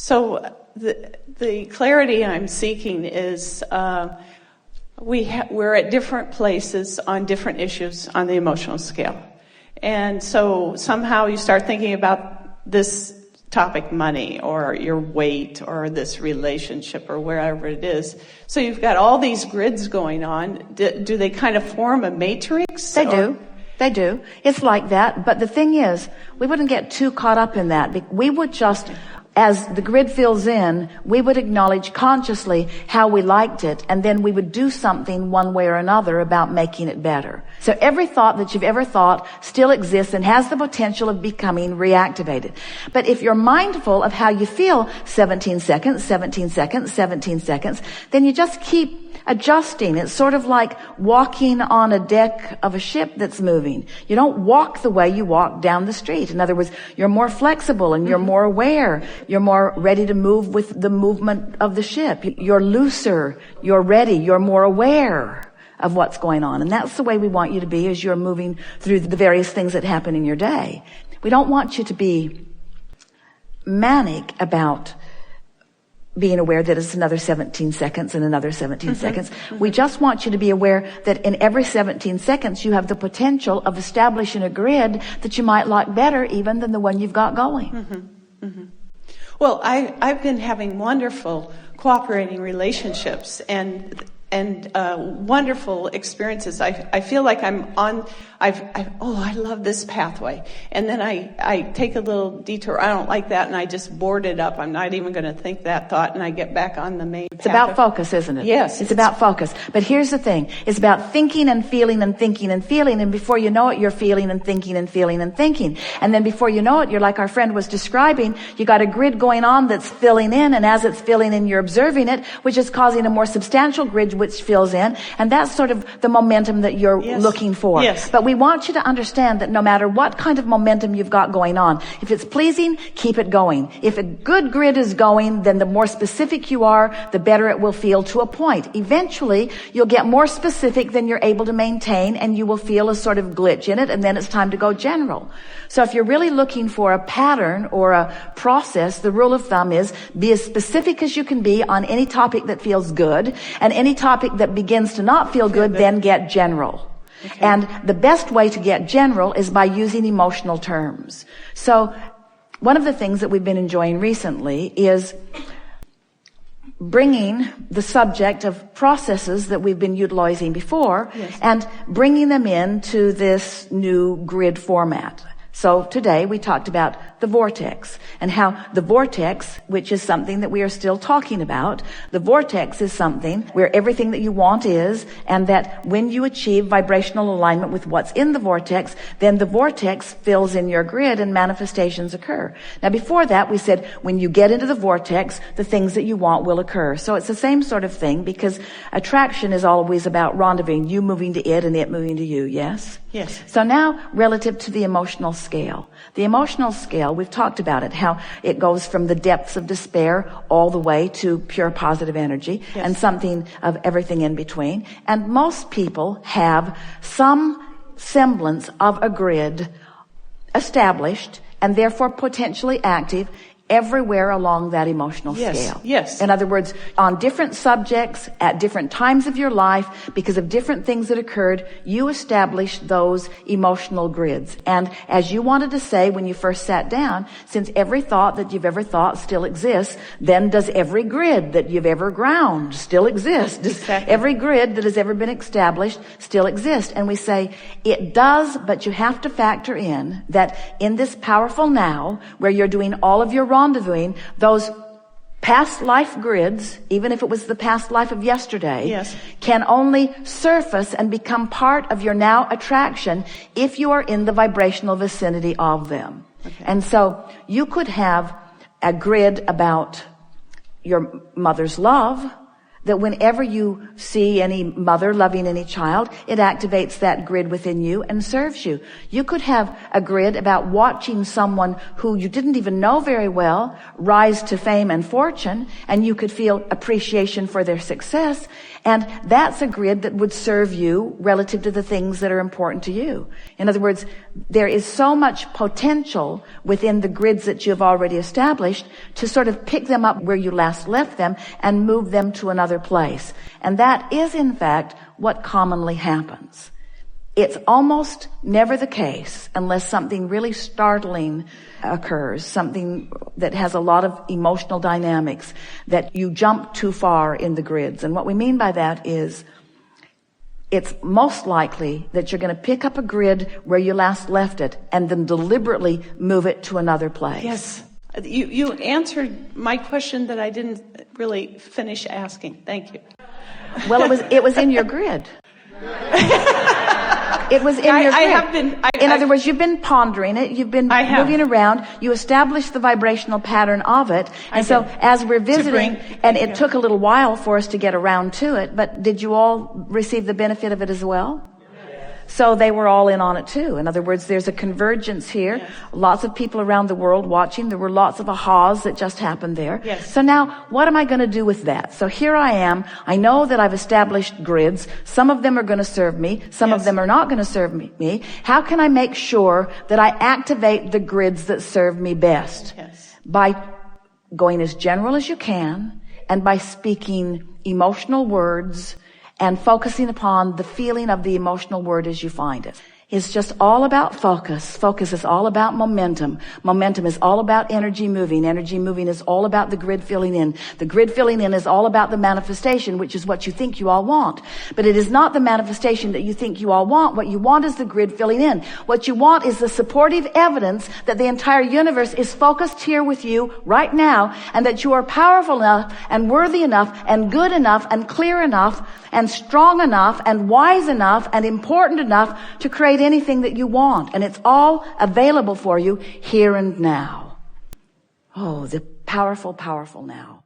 So the clarity I'm seeking is we're at different places on different issues on the emotional scale. And so somehow you start thinking about this topic, money, or your weight, or this relationship, or wherever it is. So you've got all these grids going on. Do they kind of form a matrix? They do. They do. It's like that. But the thing is, we wouldn't get too caught up in that. We would just, as the grid fills in, we would acknowledge consciously how we liked it, and then we would do something one way or another about making it better. So every thought that you've ever thought still exists and has the potential of becoming reactivated. But if you're mindful of how you feel 17 seconds, 17 seconds, 17 seconds, then you just keep adjusting. It's sort of like walking on a deck of a ship that's moving. You don't walk the way you walk down the street. In other words, you're more flexible and you're more aware. You're more ready to move with the movement of the ship. You're looser. You're ready. You're more aware of what's going on. And that's the way we want you to be as you're moving through the various things that happen in your day. We don't want you to be manic about being aware that it's another 17 seconds and another 17 seconds. We just want you to be aware that in every 17 seconds you have the potential of establishing a grid that you might like better even than the one you've got going. Well, I've been having wonderful cooperating relationships and wonderful experiences. I feel like I'm on, I love this pathway. And then I take a little detour. I don't like that, and I just board it up. I'm not even going to think that thought, and I get back on the main path. It's about focus, isn't it? Yes. It's about focus. But here's the thing. It's about thinking and feeling and thinking and feeling, and before you know it, you're feeling and thinking and feeling and thinking. And then before you know it, you're like our friend was describing, you got a grid going on that's filling in, and as it's filling in, you're observing it, which is causing a more substantial grid which fills in, and that's sort of the momentum that you're looking for. Yes. But we want you to understand that no matter what kind of momentum you've got going on, if it's pleasing, keep it going. If a good grid is going, then the more specific you are, the better it will feel to a point. Eventually, you'll get more specific than you're able to maintain, and you will feel a sort of glitch in it, and then it's time to go general. So if you're really looking for a pattern or a process, the rule of thumb is be as specific as you can be on any topic that feels good, and any topic that begins to not feel good, then get general. Okay. And the best way to get general is by using emotional terms. So one of the things that we've been enjoying recently is bringing the subject of processes that we've been utilizing before and bringing them into this new grid format. So today we talked about the vortex and how the vortex, which is something that we are still talking about, the vortex is something where everything that you want is, and that when you achieve vibrational alignment with what's in the vortex, then the vortex fills in your grid and manifestations occur. Now before that we said when you get into the vortex, the things that you want will occur. So it's the same sort of thing, because attraction is always about rendezvousing, you moving to it and it moving to you, yes? Yes. So now relative to the emotional scale. The emotional scale, we've talked about it, how it goes from the depths of despair all the way to pure positive energy and something of everything in between. And most people have some semblance of a grid established and therefore potentially active everywhere along that emotional scale. Yes. In other words, on different subjects, at different times of your life, because of different things that occurred, you established those emotional grids. And as you wanted to say when you first sat down, since every thought that you've ever thought still exists, then does every grid that you've ever ground still exist? Does every grid that has ever been established still exist? And we say, it does, but you have to factor in that in this powerful now, where you're doing all of your rendezvousing, those past life grids, even if it was the past life of yesterday, can only surface and become part of your now attraction if you are in the vibrational vicinity of them. Okay. And so you could have a grid about your mother's love, that whenever you see any mother loving any child, it activates that grid within you and serves you. You could have a grid about watching someone who you didn't even know very well rise to fame and fortune, and you could feel appreciation for their success. And that's a grid that would serve you relative to the things that are important to you. In other words, there is so much potential within the grids that you have already established to sort of pick them up where you last left them and move them to another place. And that is, in fact, what commonly happens. It's almost never the case unless something really startling occurs, something that has a lot of emotional dynamics, that you jump too far in the grids. And what we mean by that is it's most likely that you're going to pick up a grid where you last left it and then deliberately move it to another place. Yes. You answered my question that I didn't really finish asking. Thank you. Well, it was in your grid. It was in your grid. I have been. In other words, you've been pondering it. You've been moving around. You established the vibrational pattern of it. And so as we're visiting, and it took a little while for us to get around to it, but did you all receive the benefit of it as well? So they were all in on it too. In other words, there's a convergence here. Yes. Lots of people around the world watching. There were lots of ahas that just happened there. Yes. So now, what am I going to do with that? So here I am. I know that I've established grids. Some of them are going to serve me. Some of them are not going to serve me. How can I make sure that I activate the grids that serve me best? Yes. By going as general as you can and by speaking emotional words and focusing upon the feeling of the emotional word as you find it. It's just all about focus. Focus is all about momentum. Momentum is all about energy moving. Energy moving is all about the grid filling in. The grid filling in is all about the manifestation, which is what you think you all want. But it is not the manifestation that you think you all want. What you want is the grid filling in. What you want is the supportive evidence that the entire universe is focused here with you right now, and that you are powerful enough and worthy enough and good enough and clear enough and strong enough and wise enough and important enough to create anything that you want. And it's all available for you here and now. Oh, the powerful, powerful now.